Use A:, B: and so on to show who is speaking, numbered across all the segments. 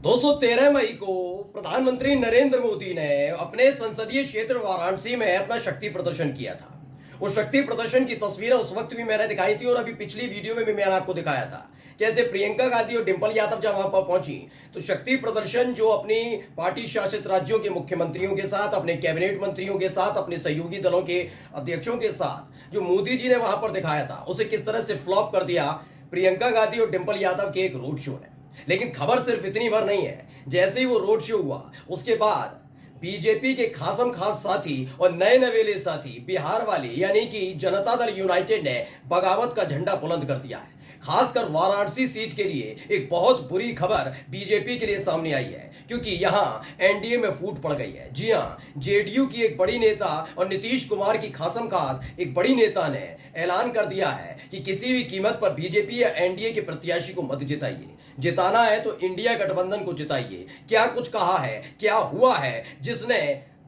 A: दोस्तों 13 मई को प्रधानमंत्री नरेंद्र मोदी ने अपने संसदीय क्षेत्र वाराणसी में अपना शक्ति प्रदर्शन किया था। उस शक्ति प्रदर्शन की तस्वीरें उस वक्त भी मैंने दिखाई थी और अभी पिछली वीडियो में भी मैंने आपको दिखाया था। जैसे प्रियंका गांधी और डिंपल यादव जब वहां पर पहुंची तो शक्ति प्रदर्शन जो अपनी पार्टी शासित राज्यों के मुख्यमंत्रियों के साथ, अपने कैबिनेट मंत्रियों के साथ, अपने सहयोगी दलों के अध्यक्षों के साथ जो मोदी जी ने वहां पर दिखाया था, उसे किस तरह से फ्लॉप कर दिया प्रियंका गांधी और डिंपल यादव के एक रोड शो ने। लेकिन खबर सिर्फ इतनी भर नहीं है। जैसे ही वो रोड शो हुआ उसके बाद बीजेपी के खासम खास साथी और नए नवेले साथी बिहार वाले यानी कि जनता दल यूनाइटेड ने बगावत का झंडा बुलंद कर दिया है। खासकर वाराणसी सीट के लिए एक बहुत बुरी खबर बीजेपी के लिए सामने आई है, क्योंकि यहां एनडीए में फूट पड़ गई है। जी हां, जेडीयू की एक बड़ी नेता और नीतीश कुमार की खासम खास एक बड़ी नेता ने ऐलान कर दिया है कि किसी भी कीमत पर बीजेपी या एनडीए के प्रत्याशी को मत जिताइए। जिताना है तो इंडिया गठबंधन को जिताइए। क्या कुछ कहा है, क्या हुआ है जिसने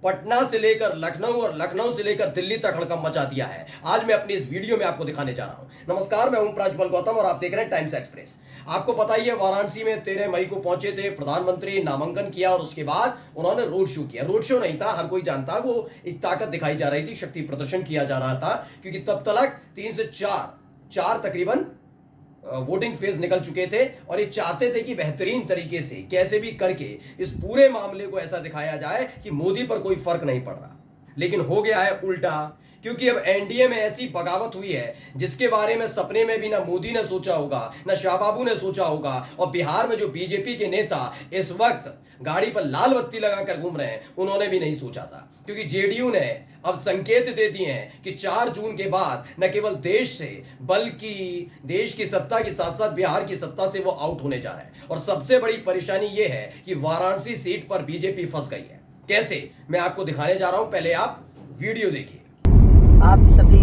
A: पटना से लेकर लखनऊ और लखनऊ से लेकर दिल्ली तक हड़कंप मचा दिया है, आज मैं अपनी इस वीडियो में आपको दिखाने जा रहा हूं। नमस्कार, मैं हूं प्रज्वल गौतम और आप देख रहे हैं टाइम्स एक्सप्रेस। आपको पता ही है, वाराणसी में 13 मई को पहुंचे थे प्रधानमंत्री, नामांकन किया और उसके बाद उन्होंने रोड शो किया। रोड शो नहीं था, हर कोई जानता, वो एक ताकत दिखाई जा रही थी, शक्ति प्रदर्शन किया जा रहा था, क्योंकि तब तक 3 से 4 तकरीबन वोटिंग फेज निकल चुके थे और ये चाहते थे कि बेहतरीन तरीके से कैसे भी करके इस पूरे मामले को ऐसा दिखाया जाए कि मोदी पर कोई फर्क नहीं पड़ रहा। लेकिन हो गया है उल्टा, क्योंकि अब एनडीए में ऐसी बगावत हुई है जिसके बारे में सपने में भी ना मोदी ने सोचा होगा, ना शाहबाबू ने सोचा होगा। और बिहार में जो बीजेपी के नेता इस वक्त गाड़ी पर लाल बत्ती लगाकर घूम रहे हैं, उन्होंने भी नहीं सोचा था, क्योंकि जेडीयू ने अब संकेत दे दिए हैं कि 4 जून के बाद न केवल देश से बल्कि देश की सत्ता के साथ साथ बिहार की सत्ता से वो आउट होने जा रहा है। और सबसे बड़ी परेशानी ये है कि वाराणसी सीट पर बीजेपी फंस गई है। कैसे, मैं आपको दिखाने जा रहा हूं, पहले आप वीडियो देखिए।
B: आप सभी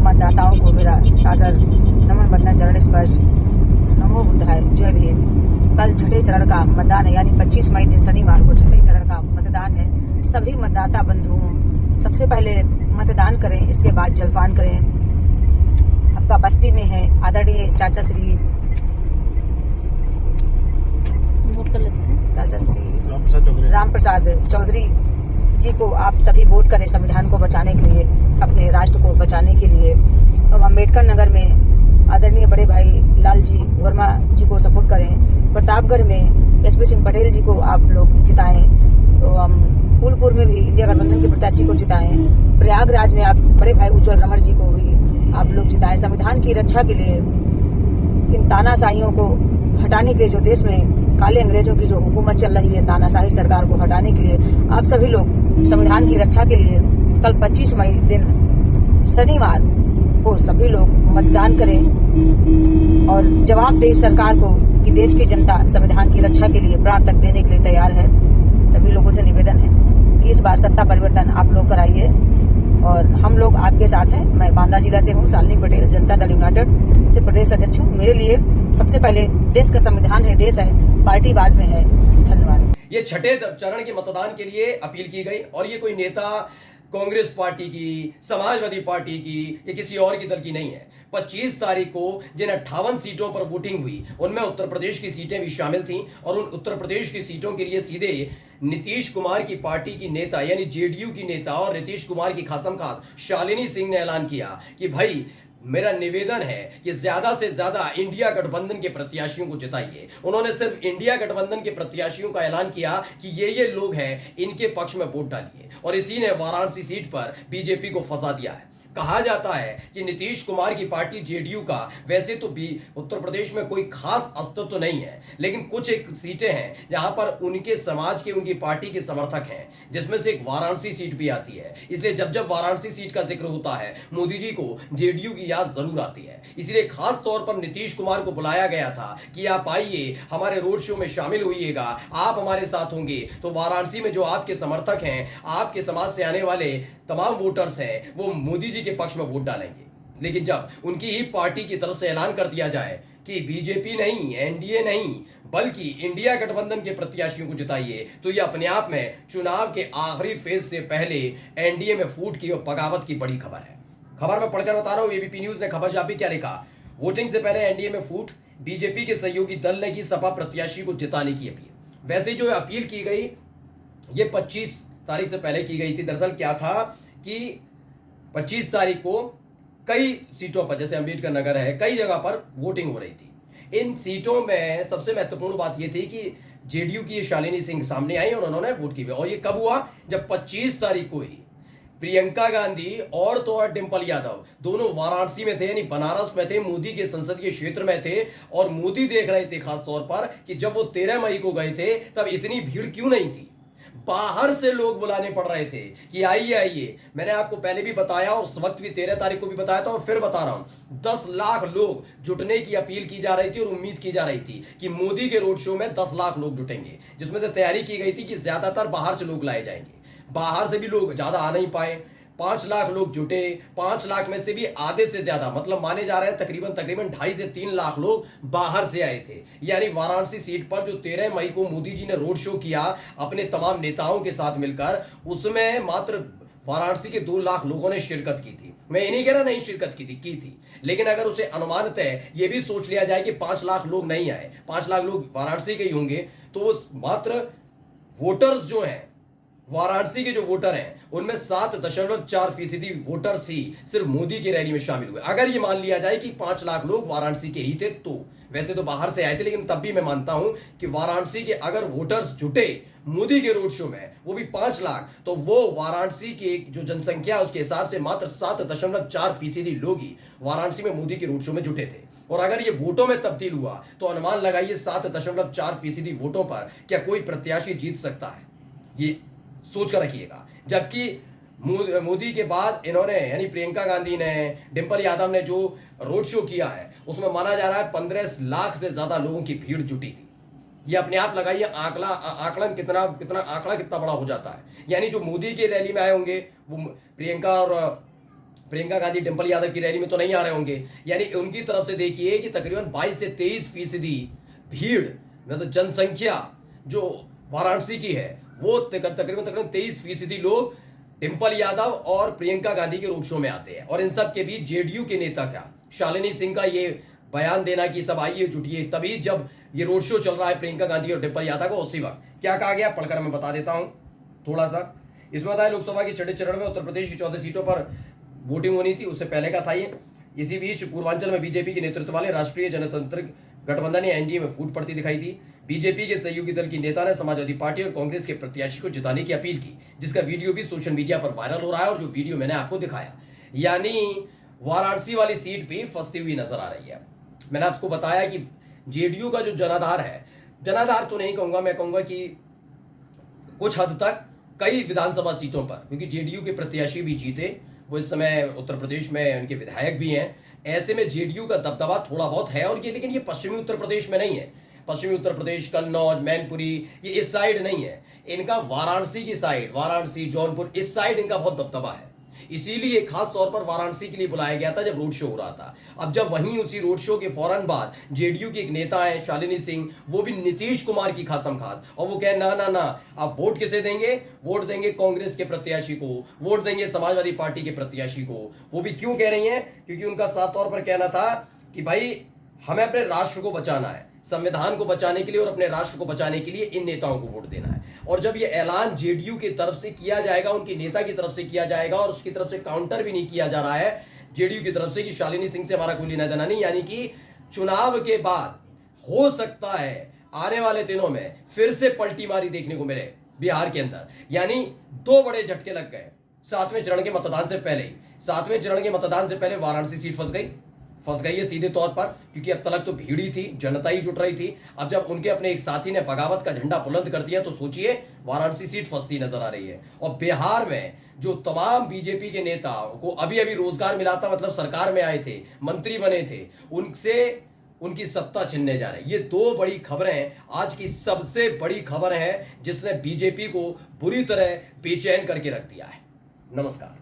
B: मतदाताओं को मेरा सादर नमन, वंदन, चरण स्पर्श। नमो बुद्धाय, जय भीम। कल छठे चरण का मतदान है, यानी 25 मई दिन शनिवार को छठे चरण का मतदान है। सभी मतदाता बंधुओं सबसे पहले मतदान करें, इसके बाद जलपान करें। आपका बस्ती में है आदरणीय चाचा श्री राम प्रसाद चौधरी जी को आप सभी वोट करें संविधान को बचाने के लिए, अपने राष्ट्र को बचाने के लिए। तो अम्बेडकर नगर में आदरणीय बड़े भाई लालजी वर्मा जी को सपोर्ट करें। प्रतापगढ़ में एसपी सिंह पटेल जी को आप लोग जिताएं। तो हम फूलपुर में भी इंडिया गठबंधन के प्रत्याशी को जिताएं। प्रयागराज में आप बड़े भाई उज्जवल रमण जी को भी आप लोग जिताएं। संविधान की रक्षा के लिए, इन तानाशाहियों को हटाने के लिए, जो देश में काले अंग्रेजों की जो हुकूमत चल रही है, तानाशाही सरकार को हटाने के लिए आप सभी लोग संविधान की रक्षा के लिए कल 25 मई दिन शनिवार को सभी लोग मतदान करें और जवाब दें सरकार को कि देश की जनता संविधान की रक्षा के लिए प्राण तक देने के लिए तैयार है। सभी लोगों से निवेदन है कि इस बार सत्ता परिवर्तन आप लोग कराइए और हम लोग आपके साथ हैं। मैं बांदा जिला से हूँ, शालिनी पटेल, जनता दल यूनाइटेड से प्रदेश अध्यक्ष हूँ। मेरे लिए सबसे पहले देश का संविधान है, देश है, पार्टी बाद में है। धन्यवाद।
A: ये छठे चरण के मतदान के लिए अपील की गई और ये कोई नेता कांग्रेस पार्टी की, समाजवादी पार्टी की या किसी और की दल की नहीं है। 25 तारीख को जिन 58 सीटों पर वोटिंग हुई उनमें उत्तर प्रदेश की सीटें भी शामिल थीं और उन उत्तर प्रदेश की सीटों के लिए सीधे नीतीश कुमार की पार्टी की नेता यानी जेडीयू की नेता और नीतीश कुमार की खासम खास शालिनी सिंह ने ऐलान किया कि भाई मेरा निवेदन है कि ज्यादा से ज्यादा इंडिया गठबंधन के प्रत्याशियों को जिताइए। उन्होंने सिर्फ इंडिया गठबंधन के प्रत्याशियों का ऐलान किया कि ये लोग हैं, इनके पक्ष में वोट डालिए, और इसी ने वाराणसी सीट पर बीजेपी को फंसा दिया है। कहा जाता है कि नीतीश कुमार की पार्टी जेडीयू का वैसे तो भी उत्तर प्रदेश में कोई खास अस्तित्व तो नहीं है, लेकिन कुछ एक सीटें हैं जहां पर उनके समाज के, उनकी पार्टी के समर्थक हैं, जिसमें से एक वाराणसी सीट भी आती है। इसलिए जब जब वाराणसी सीट का जिक्र होता है, मोदी जी को जेडीयू की याद जरूर आती है। इसलिए खास तौर पर नीतीश कुमार को बुलाया गया था कि आप आइए, हमारे रोड शो में शामिल होइएगा, आप हमारे साथ होंगे तो वाराणसी में जो आपके समर्थक हैं, आपके समाज से आने वाले तमाम वोटर्स हैं, वो मोदी जी के पक्ष में वोट डालेंगे। लेकिन जब उनकी ही पार्टी की तरफ से ऐलान कर दिया जाए कि बीजेपी नहीं, एनडीए नहीं, बल्कि इंडिया गठबंधन के प्रत्याशियों को जिताइए, तो यह अपने आप में चुनाव के आखिरी फेज से पहले एनडीए में फूट की और बगावत की बड़ी खबर है। खबर में पढ़कर बता रहा हूं, एबीपी न्यूज ने खबर छापी, क्या लिखा? वोटिंग से पहले एनडीए में फूट, बीजेपी के सहयोगी दल ने की सपा प्रत्याशी को जिताने की अपील। वैसे जो अपील की गई ये 25 तारीख से पहले की गई थी। दरअसल क्या था कि 25 तारीख को कई सीटों पर, जैसे अंबेडकर नगर है, कई जगह पर वोटिंग हो रही थी। इन सीटों में सबसे महत्वपूर्ण बात यह थी कि जेडीयू की शालिनी सिंह सामने आई और उन्होंने वोट की। और ये कब हुआ? जब 25 तारीख को ही प्रियंका गांधी और तो और डिंपल यादव दोनों वाराणसी में थे, यानी बनारस में थे, मोदी के संसदीय क्षेत्र में थे। और मोदी देख रहे थे खास तौर पर कि जब वो 13 मई को गए थे तब इतनी भीड़ क्यों नहीं थी। बाहर से लोग बुलाने पड़ रहे थे कि आइए आइए। मैंने आपको पहले भी बताया, उस वक्त भी 13 तारीख को भी बताया था और फिर बता रहा हूं, 10 लाख लोग जुटने की अपील की जा रही थी और उम्मीद की जा रही थी कि मोदी के रोड शो में 10 लाख लोग जुटेंगे, जिसमें से तैयारी की गई थी कि ज्यादातर बाहर से लोग लाए जाएंगे। बाहर से भी लोग ज्यादा आ नहीं पाए, 5 लाख लोग जुटे। 5 लाख में से भी आधे से ज्यादा, मतलब माने जा रहे हैं तकरीबन 2.5 से 3 लाख लोग बाहर से आए थे। यानी वाराणसी सीट पर जो 13 मई को मोदी जी ने रोड शो किया अपने तमाम नेताओं के साथ मिलकर, उसमें मात्र वाराणसी के 2 लाख लोगों ने शिरकत की थी। मैं ये नहीं कह रहा नहीं शिरकत की थी, लेकिन अगर उसे अनुमानतः ये भी सोच लिया जाए कि 5 लाख लोग नहीं आए, 5 लाख लोग वाराणसी के ही होंगे, तो मात्र वोटर्स जो हैं, वाराणसी के जो वोटर हैं, उनमें 7.4% वोटर्स ही सिर्फ मोदी की रैली में शामिल हुए। अगर ये मान लिया जाए कि 5 लाख लोग वाराणसी के ही थे, तो वैसे तो बाहर से आए थे, लेकिन तब भी मैं मानता हूं कि वाराणसी के अगर वोटर्स जुटे मोदी के रोड शो में, वो भी 5 लाख, तो वो वाराणसी की जो जनसंख्या उसके हिसाब से मात्र 7.4% लोग ही वाराणसी में मोदी के रोड शो में जुटे थे। और अगर ये वोटों में तब्दील हुआ तो अनुमान लगाइए 7.4% वोटों पर क्या कोई प्रत्याशी जीत सकता है? ये सोच कर रखिएगा। जबकि मोदी के बाद इन्होंने, यानी प्रियंका गांधी ने, डिंपल यादव ने जो रोड शो किया है, उसमें माना जा रहा है 15 लाख से ज्यादा लोगों की भीड़ जुटी थी। ये अपने आप लगाइए आंकलन कितना बड़ा हो जाता है। यानी जो मोदी की रैली में आए होंगे वो प्रियंका गांधी डिंपल यादव की रैली में तो नहीं आ रहे होंगे। यानी उनकी तरफ से देखिए कि तकरीबन 22 से 23% भीड़, मतलब जनसंख्या जो वाराणसी की है, वो तकरीबन 23% लोग डिंपल यादव और प्रियंका गांधी के रोड शो में आते हैं। और इन सब के बीच जेडीयू के नेता क्या शालिनी सिंह का ये बयान देना कि सब आइए जुटिए, तभी जब ये रोड शो चल रहा है प्रियंका गांधी और डिंपल यादव को, उसी वक्त क्या कहा गया पढ़कर मैं बता देता हूं थोड़ा सा। इसमें बताया लोकसभा के 6 चरण में उत्तर प्रदेश की 14 सीटों पर वोटिंग होनी थी, उससे पहले का था ये। इसी बीच पूर्वांचल में बीजेपी के नेतृत्व वाले राष्ट्रीय जनतांत्रिक गठबंधन या एनडीए में फूट पड़ती दिखाई दी। बीजेपी के सहयोगी दल की नेता ने समाजवादी पार्टी और कांग्रेस के प्रत्याशी को जिताने की अपील की, जिसका वीडियो भी सोशल मीडिया पर वायरल हो रहा है और जो वीडियो मैंने आपको दिखाया, यानी वाराणसी वाली सीट भी फंसती हुई नजर आ रही है। मैंने आपको बताया कि जेडीयू का जो जनाधार है, जनाधार तो नहीं कहूंगा, मैं कहूंगा कि कुछ हद तक कई विधानसभा सीटों पर, क्योंकि जेडीयू के प्रत्याशी भी जीते, वो इस समय उत्तर प्रदेश में उनके विधायक भी हैं, ऐसे में जेडीयू का दबदबा थोड़ा बहुत है। और ये, लेकिन ये पश्चिमी उत्तर प्रदेश में नहीं है। पश्चिमी उत्तर प्रदेश, कन्नौज, मैनपुरी, ये इस साइड नहीं है, इनका वाराणसी की साइड, वाराणसी, जौनपुर, इस साइड इनका बहुत दबदबा है। इसीलिए खास तौर पर वाराणसी के लिए बुलाया गया था जब रोड शो हो रहा था। अब जब वहीं उसी रोड शो के फौरन बाद जेडीयू की एक नेता है शालिनी सिंह, वो भी नीतीश कुमार की खासम खास, और वो कहे ना ना ना, आप वोट किसे देंगे? वोट देंगे कांग्रेस के प्रत्याशी को, वोट देंगे समाजवादी पार्टी के प्रत्याशी को। वो भी क्यों कह रही हैं? क्योंकि उनका साफ तौर पर कहना था कि भाई हमें अपने राष्ट्र को बचाना है, संविधान को बचाने के लिए और अपने राष्ट्र को बचाने के लिए इन नेताओं को वोट देना है। और जब ये ऐलान जेडीयू की तरफ से किया जाएगा, उनके नेता की तरफ से किया जाएगा, और उसकी तरफ से काउंटर भी नहीं किया जा रहा है जेडीयू की तरफ से कि शालिनी सिंह से हमारा कोई लेना देना नहीं, यानी कि चुनाव के बाद हो सकता है आने वाले दिनों में फिर से पलटी मारी देखने को मिले बिहार के अंदर। यानी 2 बड़े झटके लग गए 7वें चरण के मतदान से पहले ही। 7वें चरण के मतदान से पहले वाराणसी सीट फंस गई है सीधे तौर पर, क्योंकि अब तक तो भीड़ ही थी, जनता ही जुट रही थी। अब जब उनके अपने एक साथी ने बगावत का झंडा बुलंद कर दिया, तो सोचिए वाराणसी सीट फंसती नजर आ रही है। और बिहार में जो तमाम बीजेपी के नेताओं को अभी अभी रोजगार मिला था, मतलब सरकार में आए थे, मंत्री बने थे, उनसे उनकी सत्ता छिनने जा रही है। ये 2 बड़ी खबरें आज की सबसे बड़ी खबर है, जिसने बीजेपी को बुरी तरह बेचैन करके रख दिया है। नमस्कार।